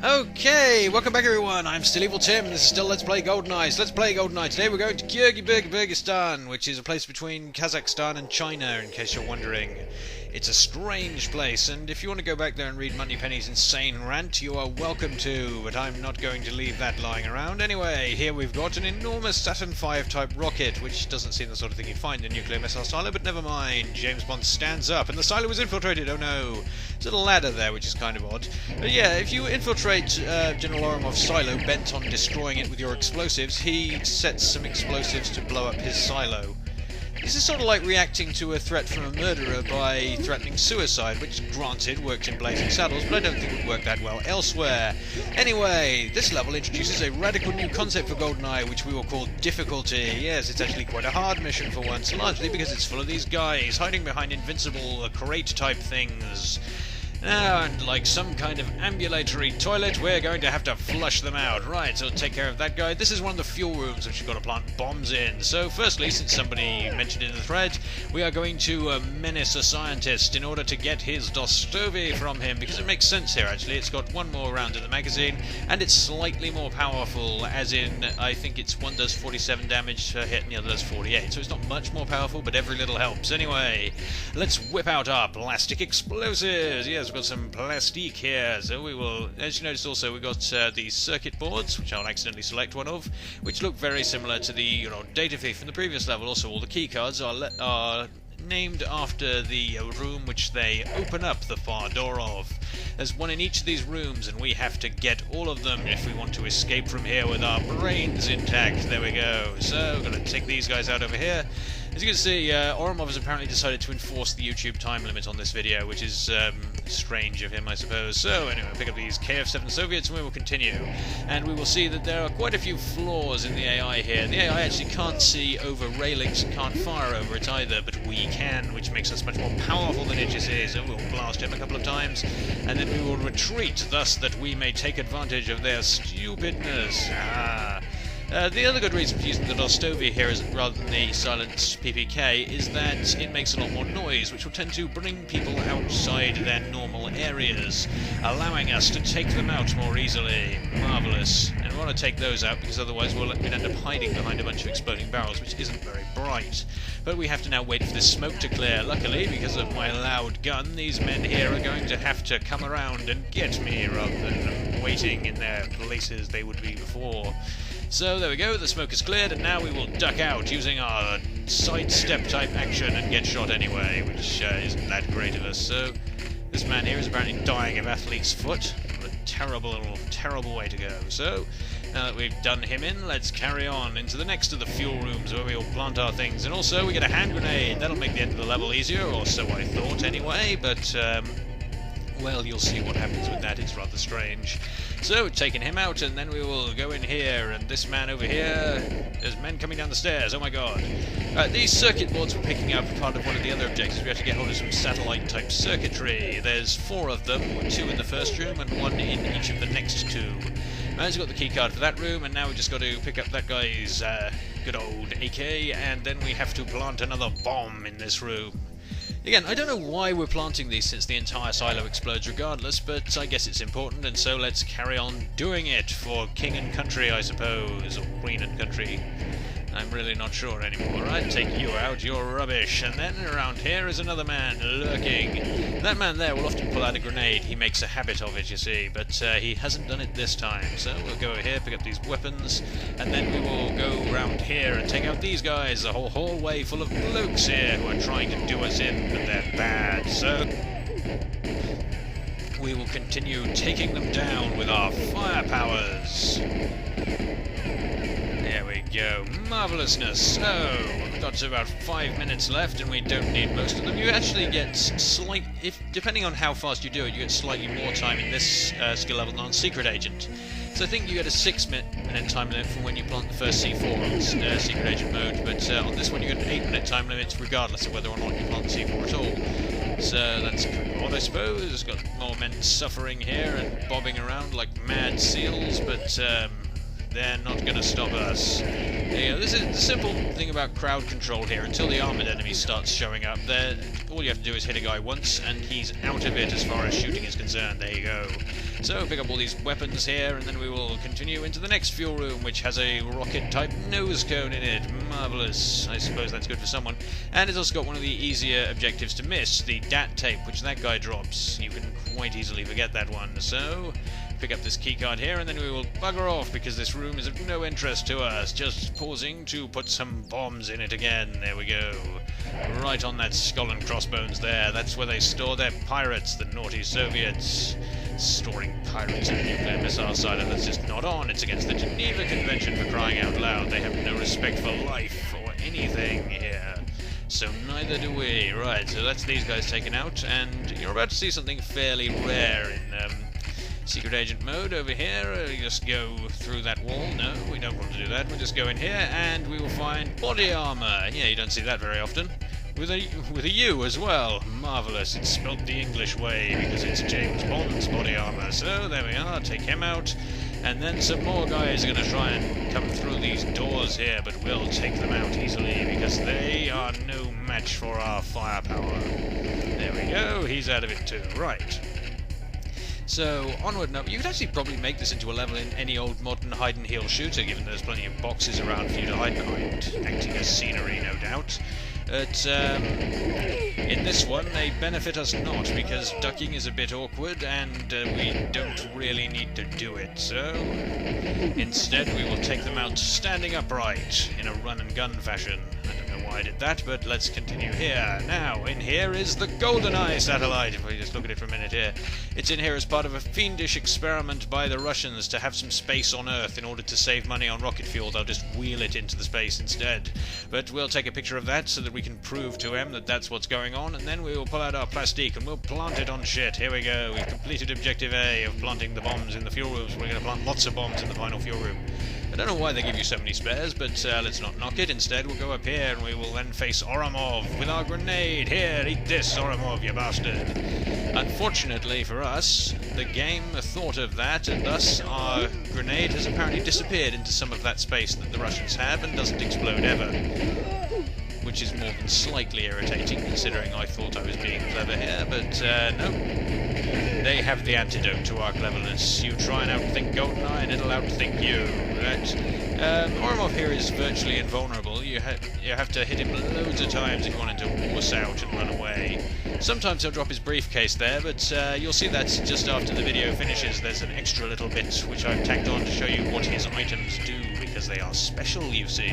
Okay, welcome back everyone, I'm still Evil Tim, this is still Let's Play Goldeneye. So let's play Goldeneye. Today we're going to Kyrgyzstan, which is a place between Kazakhstan and China, in case you're wondering. It's a strange place, and if you want to go back there and read Moneypenny's insane rant, you are welcome to, but I'm not going to leave that lying around. Anyway, here we've got an enormous Saturn V type rocket, which doesn't seem the sort of thing you'd find in a nuclear missile silo, but never mind. James Bond stands up, and the silo was infiltrated, oh no. There's a ladder there, which is kind of odd. But yeah, if you infiltrate General Oromov's silo, bent on destroying it with your explosives, he sets some explosives to blow up his silo. This is sort of like reacting to a threat from a murderer by threatening suicide, which, granted, worked in Blazing Saddles, but I don't think would work that well elsewhere. Anyway, this level introduces a radical new concept for Goldeneye, which we will call difficulty. Yes, it's actually quite a hard mission for once, largely because it's full of these guys hiding behind invincible crate-type things. And like some kind of ambulatory toilet, we're going to have to flush them out. Right, so take care of that guy. This is one of the fuel rooms which you've got to plant bombs in. So firstly, since somebody mentioned it in the thread, we are going to menace a scientist in order to get his Dostoevsky from him, because it makes sense here actually. It's got one more round in the magazine, and it's slightly more powerful, as in, I think it's one does 47 damage per hit and the other does 48. So it's not much more powerful, but every little helps. Anyway, let's whip out our plastic explosives. Yes, we've got some plastique here, so we will, as you notice also, we've got these circuit boards, which I'll accidentally select one of, which look very similar to the data feed from the previous level. Also, all the keycards are named after the room which they open up the far door of. There's one in each of these rooms, and we have to get all of them if we want to escape from here with our brains intact. There we go. So, we're going to take these guys out over here. As you can see, Oromov has apparently decided to enforce the YouTube time limit on this video, which is strange of him, I suppose. So, anyway, pick up these KF-7 Soviets and we will continue. And we will see that there are quite a few flaws in the AI here. The AI actually can't see over railings and can't fire over it either, but we can, which makes us much more powerful than it is. So we'll blast him a couple of times, and then we will retreat, thus that we may take advantage of their stupidness. The other good reason for using the Dostoevsky here rather than the silent PPK is that it makes a lot more noise, which will tend to bring people outside their normal areas, allowing us to take them out more easily. Marvellous. And we want to take those out because otherwise we'd end up hiding behind a bunch of exploding barrels, which isn't very bright. But we have to now wait for this smoke to clear. Luckily, because of my loud gun, these men here are going to have to come around and get me rather than waiting in their places they would be before. So there we go, the smoke is cleared, and now we will duck out using our sidestep type action and get shot anyway, which isn't that great of us. So this man here is apparently dying of athlete's foot. What a terrible, terrible way to go. So now that we've done him in, let's carry on into the next of the fuel rooms where we'll plant our things. And also we get a hand grenade. That'll make the end of the level easier, or so I thought anyway, but well, you'll see what happens with that. It's rather strange. So, taking him out, and then we will go in here, and this man over here, there's men coming down the stairs, oh my god. These circuit boards we're picking up are part of one of the other objectives. We have to get hold of some satellite-type circuitry. There's 4 of them, 2 in the first room, and 1 in each of the next 2. Man's got the keycard for that room, and now we've just got to pick up that guy's good old AK, and then we have to plant another bomb in this room. Again, I don't know why we're planting these since the entire silo explodes regardless, but I guess it's important, and so let's carry on doing it for king and country, I suppose, or queen and country. I'm really not sure anymore. Right, take you out, you're rubbish. And then around here is another man lurking. That man there will often pull out a grenade. He makes a habit of it, you see, but he hasn't done it this time. So we'll go here, pick up these weapons, and then we will go round here and take out these guys. A whole hallway full of blokes here who are trying to do us in, but they're bad. So we will continue taking them down with our fire powers. There we go. Marvellousness. So, we've got about 5 minutes left, and we don't need most of them. You actually get depending on how fast you do it, you get slightly more time in this skill level than on Secret Agent. So I think you get a 6-minute time limit from when you plant the first C4 on Secret Agent mode, but on this one you get an 8-minute time limit regardless of whether or not you plant the C4 at all. So that's odd, I suppose. Got more men suffering here and bobbing around like mad seals, but They're not going to stop us. You know, this is the simple thing about crowd control here. Until the armoured enemy starts showing up, all you have to do is hit a guy once, and he's out of it as far as shooting is concerned. There you go. So pick up all these weapons here, and then we will continue into the next fuel room, which has a rocket-type nose cone in it. Marvellous. I suppose that's good for someone. And it's also got one of the easier objectives to miss, the DAT tape, which that guy drops. You can quite easily forget that one. So pick up this keycard here, and then we will bugger off, because this room is of no interest to us. Just pausing to put some bombs in it again. There we go. Right on that skull and crossbones there. That's where they store their pirates, the naughty Soviets. Storing pirates in the nuclear missile silo, that's just not on. It's against the Geneva Convention, for crying out loud. They have no respect for life or anything here. So neither do we. Right, so that's these guys taken out, and you're about to see something fairly rare in secret agent mode over here. You just go through that wall. No, we don't want to do that. We'll just go in here, and we will find body armor. Yeah, you don't see that very often. With a U as well. Marvellous. It's spelled the English way because it's James Bond's body armor. So there we are. Take him out. And then some more guys are going to try and come through these doors here, but we'll take them out easily because they are no match for our firepower. There we go. He's out of it too. Right. So, onward and up. You could actually probably make this into a level in any old modern hide-and-heal shooter, given there's plenty of boxes around for you to hide behind, acting as scenery, no doubt. But in this one, they benefit us not, because ducking is a bit awkward, and we don't really need to do it. So, instead, we will take them out standing upright, in a run-and-gun fashion. I don't know why I did that, but let's continue here. Now, in here is the Goldeneye satellite, if we just look at it for a minute here. It's in here as part of a fiendish experiment by the Russians to have some space on Earth. In order to save money on rocket fuel, they'll just wheel it into the space instead. But we'll take a picture of that so that we can prove to him that that's what's going on, and then we will pull out our plastique and we'll plant it on shit. Here we go. We've completed Objective A of planting the bombs in the fuel rooms. We're going to plant lots of bombs in the final fuel room. I don't know why they give you so many spares, but let's not knock it. Instead, we'll go up here and we will then face Oromov with our grenade. Here, eat this, Oromov, you bastard. Unfortunately for us, the game thought of that, and thus our grenade has apparently disappeared into some of that space that the Russians have and doesn't explode ever. Which is more than slightly irritating, considering I thought I was being clever here, but no. They have the antidote to our cleverness. You try and outthink Goldeneye and it'll outthink you. Right? Oromov here is virtually invulnerable. You have to hit him loads of times if you want him to wuss out and run away. Sometimes he'll drop his briefcase there, but you'll see that just after the video finishes. There's an extra little bit which I've tacked on to show you what his items do, because they are special, you see.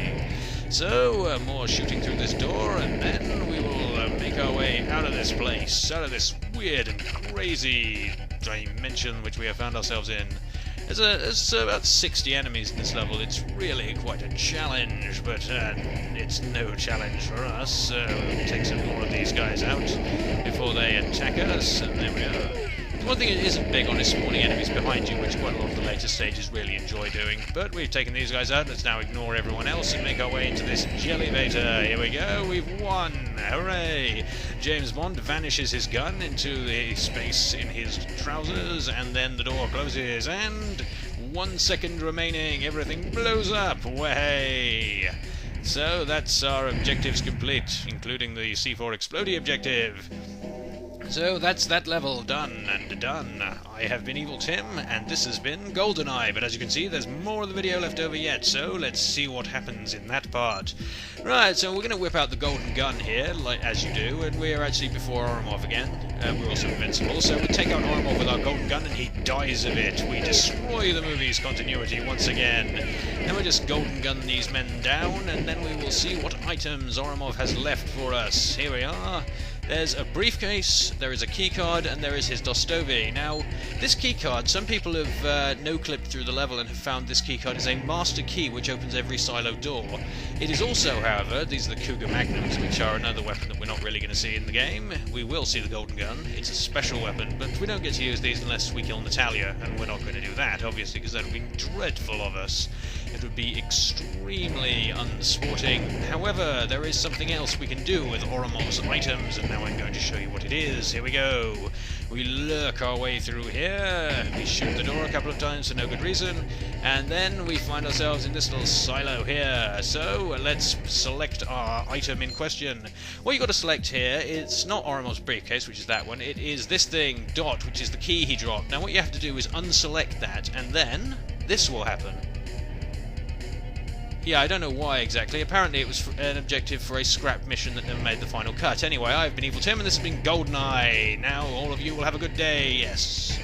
So, more shooting through this door, and then we will make our way out of this place, out of this weird and crazy dimension which we have found ourselves in. There's about 60 enemies in this level. It's really quite a challenge, but it's no challenge for us. So we'll take some more of these guys out before they attack us, and there we are. One thing it isn't big on is spawning enemies behind you, which quite a lot of the later stages really enjoy doing. But we've taken these guys out. Let's now ignore everyone else and make our way into this jellyvator. Here we go. We've won. Hooray! James Bond vanishes his gun into the space in his trousers, and then the door closes, and 1 second remaining. Everything blows up. Way! So that's our objectives complete, including the C4 Explodey objective. So that's that level done and done. I have been Evil Tim, and this has been Goldeneye, but as you can see, there's more of the video left over yet, so let's see what happens in that part. Right, so we're going to whip out the golden gun here, like as you do, and we're actually before Oromov again. We're also invincible, so we take out Oromov with our golden gun, and he dies of it. We destroy the movie's continuity once again. Then we just golden gun these men down, and then we will see what items Oromov has left for us. Here we are. There's a briefcase, there is a keycard, and there is his Dostoevsky. Now, this keycard, some people have no-clipped through the level and have found this keycard is a master key which opens every silo door. It is also, however, these are the Cougar Magnums, which are another weapon that we're not really going to see in the game. We will see the golden gun. It's a special weapon, but we don't get to use these unless we kill Natalia, and we're not going to do that, obviously, because that would be dreadful of us. It would be extremely unsporting. However, there is something else we can do with Oromov's items, and now I'm going to show you what it is. Here we go. We lurk our way through here, we shoot the door a couple of times for no good reason, and then we find ourselves in this little silo here. So let's select our item in question. What you got to select here, it's not Oromel's briefcase, which is that one, it is this thing, Dot, which is the key he dropped. Now what you have to do is unselect that, and then this will happen. Yeah, I don't know why exactly. Apparently it was an objective for a scrap mission that never made the final cut. Anyway, I've been Evil Tim, and this has been Goldeneye. Now all of you will have a good day. Yes.